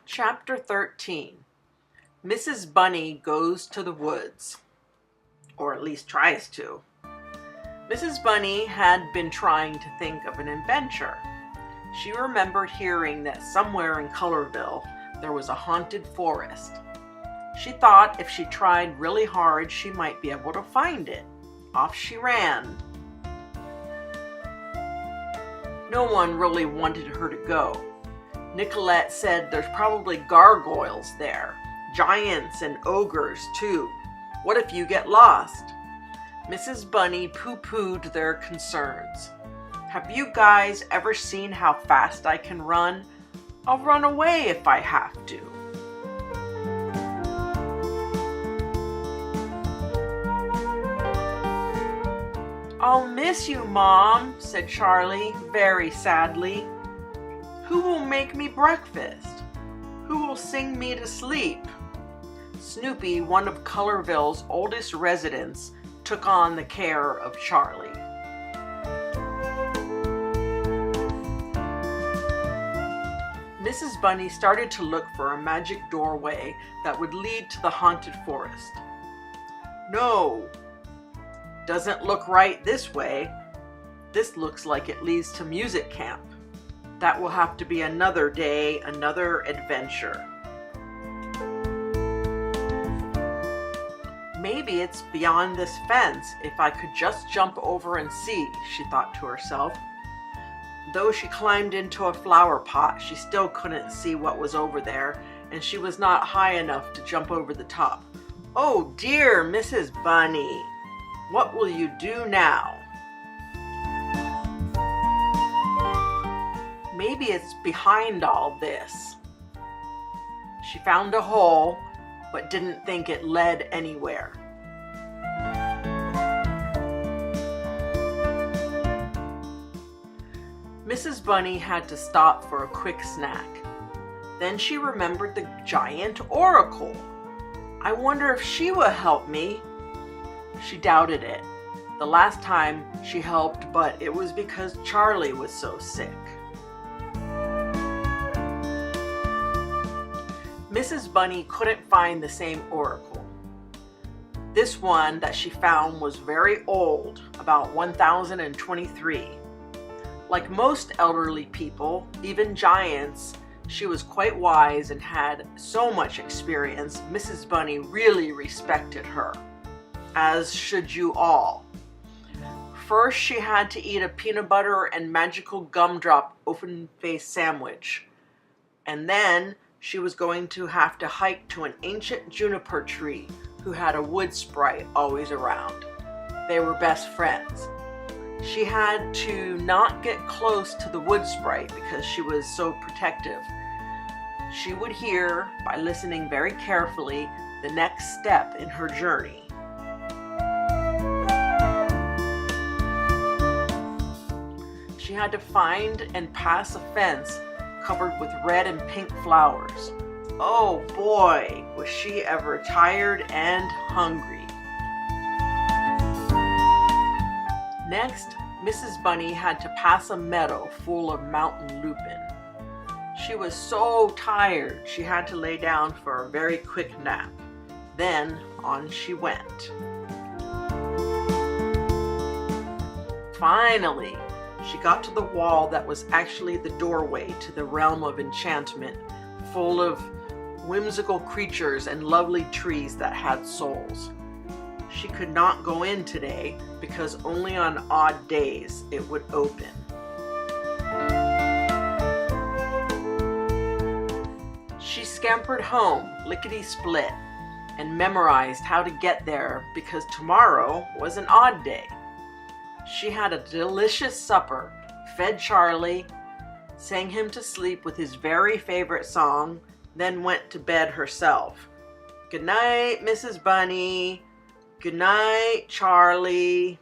Chapter 13. Mrs. Bunny Goes to the Woods, or at least tries to. Mrs. Bunny had been trying to think of an adventure. She remembered hearing that somewhere in Colorville there was a haunted forest. She thought if she tried really hard, she might be able to find it. Off she ran. No one really wanted her to go. Nicolette said there's probably gargoyles there, giants and ogres too. What if you get lost? Mrs. Bunny pooh-poohed their concerns. Have you guys ever seen how fast I can run? I'll run away if I have to. I'll miss you, Mom, said Charlie very sadly. Who will make me breakfast? Who will sing me to sleep? Snoopy, one of Colorville's oldest residents, took on the care of Charlie. Mrs. Bunny started to look for a magic doorway that would lead to the haunted forest. No, doesn't look right this way. This looks like it leads to music camp. That will have to be another day, another adventure. Maybe it's beyond this fence. If I could just jump over and see, she thought to herself. Though she climbed into a flower pot, she still couldn't see what was over there, and she was not high enough to jump over the top. Oh dear, Mrs. Bunny, what will you do now? Maybe it's behind all this. She found a hole, but didn't think it led anywhere. Mrs. Bunny had to stop for a quick snack. Then she remembered the giant oracle. I wonder if she will help me. She doubted it. The last time she helped, but it was because Charlie was so sick. Mrs. Bunny couldn't find the same oracle. This one that she found was very old, about 1023. Like most elderly people, even giants, she was quite wise and had so much experience. Mrs. Bunny really respected her, as should you all. First, she had to eat a peanut butter and magical gumdrop open-faced sandwich, and then she was going to have to hike to an ancient juniper tree who had a wood sprite always around. They were best friends. She had to not get close to the wood sprite because she was so protective. She would hear, by listening very carefully, the next step in her journey. She had to find and pass a fence covered with red and pink flowers. Oh boy, was she ever tired and hungry. Next, Mrs. Bunny had to pass a meadow full of mountain lupin. She was so tired she had to lay down for a very quick nap. Then on she went. Finally, she got to the wall that was actually the doorway to the realm of enchantment, full of whimsical creatures and lovely trees that had souls. She could not go in today because only on odd days it would open. She scampered home, lickety-split, and memorized how to get there because tomorrow was an odd day. She had a delicious supper, fed Charlie, sang him to sleep with his very favorite song, then went to bed herself. Good night, Mrs. Bunny. Good night, Charlie.